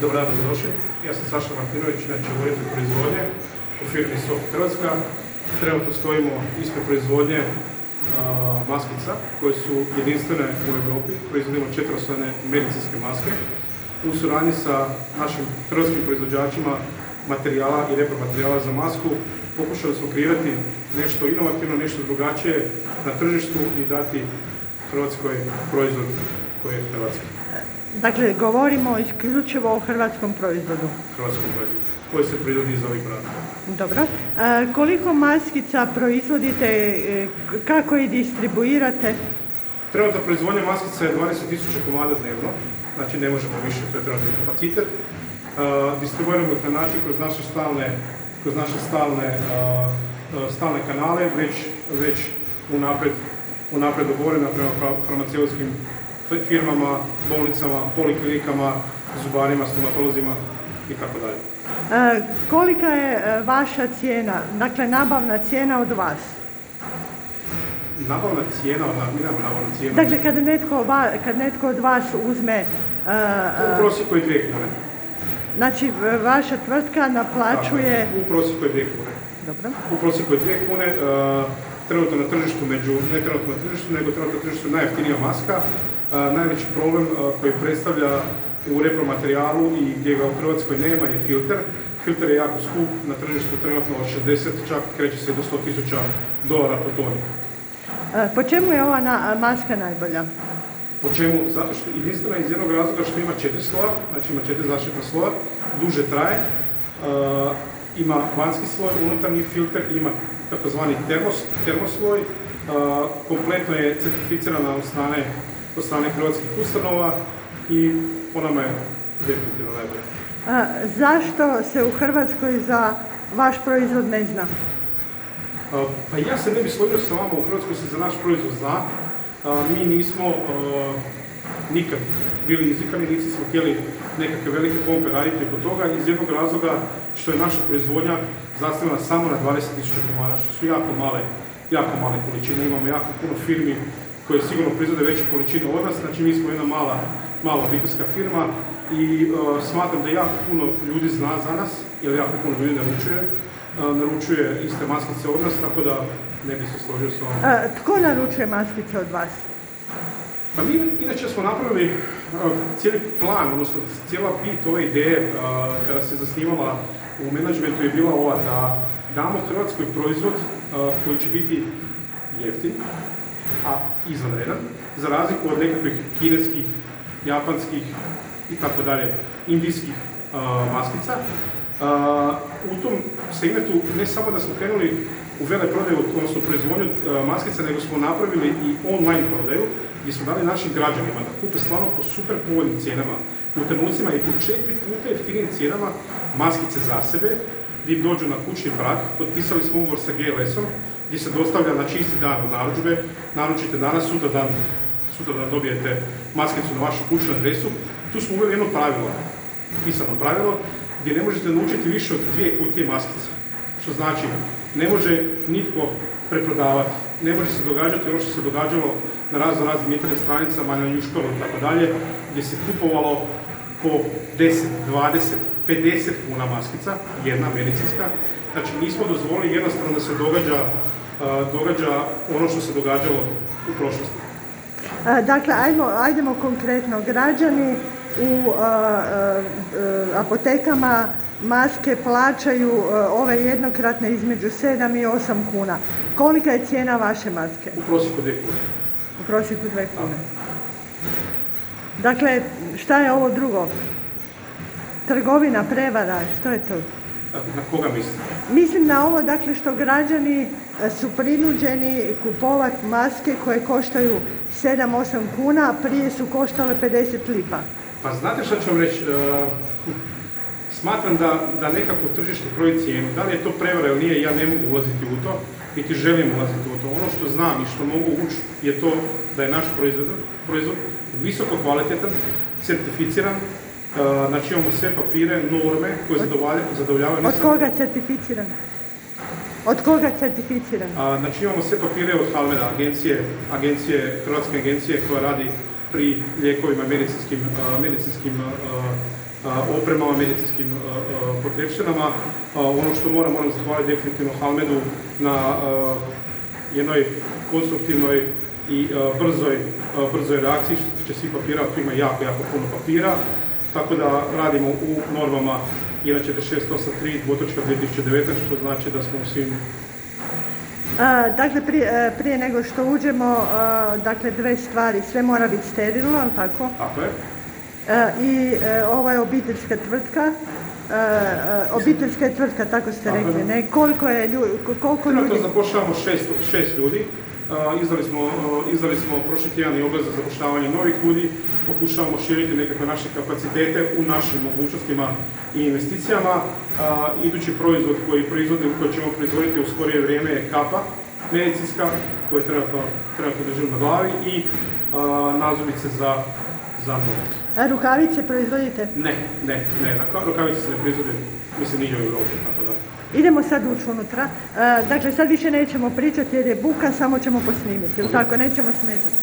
Dobar dan, dobrodošli. Ja sam Saša Martinović, inače voditelj proizvodnje u firmi Soft Hrvatska. Trenutno stojimo ispred proizvodnje maskica koje su jedinstvene u Europi. Proizvodimo 4-slojne medicinske maske. U suradnji sa našim hrvatskim proizvođačima materijala i repromaterijala za masku pokušali smo kreirati nešto inovativno, nešto drugačije na tržištu i dati Hrvatskoj proizvod koji je hrvatski. Dakle, govorimo isključivo o hrvatskom proizvodu. Hrvatskom proizvodu, koji se proizvodi iz ovih brata. Dobro. Koliko maskica proizvodite, kako ih distribuirate? Trenutna proizvodnja maskica je 20.000 komada dnevno, znači ne možemo više, to je trenutni kapacitet. Distribuiramo ih na način kroz naše stalne kanale, već unaprijed dogovorena prema farmaceutskim firmama, bolnicama, poliklinikama, zubarima, stomatolozima i tako dalje. Kolika je vaša cijena, dakle nabavna cijena od vas? Nabavna cijena od nas, mi nemamo nabavnu cijenu. Dakle, kad netko od vas uzme... U prosjeku je 2 kune. Znači, vaša tvrtka naplaćuje... U prosjeku je 2 kune. Dobro. U prosjeku je 2 kune. Trenutno na tržištu, ne trenutno na tržištu, nego trenutno na tržištu najjeftinija maska. Najveći problem koji predstavlja u repromaterijalu i gdje ga u Hrvatskoj nema je filter. Filter je jako skup, na tržištu trenutno od 60, čak kreće se do $100,000 po toni. Po čemu je ova maska najbolja? Po čemu? Zato što jedinstvena iz jednog razloga što ima 4 sloja, znači ima 4 zaštitna sloja, duže traje, ima vanjski sloj, unutarnji filter, ima takozvani termosloj, kompletno je certificirana od strane hrvatskih ustanova i po nama je definitivno najbolje. Zašto se u Hrvatskoj za vaš proizvod ne zna? Pa ja se ne bih složio sa vama, u Hrvatskoj se za naš proizvod zna. Mi nismo nikad bili izvikani, niti smo htjeli nekakve velike pompe raditi oko toga iz jednog razloga što je naša proizvodnja zasnovana samo na 20.000 komada, što su jako male količine. Imamo jako puno firmi koje sigurno proizvode veće količine od nas, znači mi smo jedna mala obiteljska firma i smatram da jako puno ljudi zna za nas, jer jako puno ljudi naručuje iste maskice od nas, tako da ne bi se složio s vama. Tko naručuje maskice od vas? Pa mi inače smo napravili cijeli plan, odnosno cijela bit ove ideje kada se zasnivala u menadžmentu je bila ova da damo Hrvatskoj proizvod koji će biti jeftin, a izvanredan, za razliku od nekakvih kineskih, japanskih i tako dalje, indijskih maskica. U tom segmentu ne samo da smo krenuli u veleprodaju, odnosno proizvodnju maskica, nego smo napravili i online prodaju, gdje smo dali našim građanima da kupe stvarno po super povoljnim cijenama, u trenucima i po 4 puta jeftinijim cijenama maskice za sebe, gdje im dođu na kućni prag. Potpisali smo ugovor sa GLS-om, gdje se dostavlja na čisti dan od narudžbe, naručite danas, sutradan dobijete maskicu na vašu kućnu adresu. Tu smo uveli jedno pravilo, pisano pravilo, gdje ne možete naručiti više od 2 kutije maskica. Što znači, ne može nitko preprodavati, ne može se događati ono što se događalo na raznim internet stranicama, na Njuškoru i tako dalje, gdje se kupovalo po 10, 20, 50 kuna maskica, jedna medicinska. Znači, nismo dozvolili jednostavno da se događa ono što se događalo u prošlosti. Dakle, ajdemo konkretno. Građani u apotekama maske plaćaju ove jednokratne između 7 i 8 kuna. Kolika je cijena vaše maske? U prosjeku 2 kune. U prosjeku 2 kune. Dakle, šta je ovo drugo? Trgovina, prevara, što je to? Na koga mislite? Mislim na ovo, dakle, što građani su prinuđeni kupovati maske koje koštaju 7-8 kuna, a prije su koštale 50 lipa. Pa znate što ću vam reći? Smatram da nekako tržište kroji cijenu. Da li je to prevara ili nije, ja ne mogu ulaziti u to, niti želim ulaziti u to. Ono što znam i što mogu ući je to da je naš proizvod visoko kvalitetan, certificiran, znači imamo sve papire, norme koje zadovoljavaju... Od koga certificiran? Od koga certificiran? Znači imamo sve papire od Halmeda, hrvatske agencije koja radi pri lijekovima, medicinskim opremama, medicinskim potrepštinama. Ono što moram zahvaliti definitivno Halmedu na jednoj konstruktivnoj i brzoj reakciji što se tiče svih papira, tu ima jako puno papira, tako da radimo u normama 1.4683/2019, što znači da smo u svim... Dakle, prije nego što uđemo, dakle, dve stvari, sve mora biti sterilno, ali tako? Tako je. I ovo je obiteljska tvrtka. Obiteljska je tvrtka, tako ste rekli, ne? Koliko ljudi? Trenutno zapošljavamo 6 ljudi. Izdali smo prošli tjedan i obraz za zapošljavanje novih ljudi. Pokušavamo širiti nekakve naše kapacitete u našim mogućnostima i investicijama. Idući proizvod koji ćemo proizvoditi u skorije vrijeme je kapa medicinska, koja trenutno držim na glavi, i nazubice za nogu. A rukavice proizvodite? Ne. Rukavice se ne proizvode, mislim, nije u Europi, tako da. Idemo sad ući unutra. Dakle, sad više nećemo pričati jer je buka, samo ćemo posnimiti, ili tako, nećemo smetati.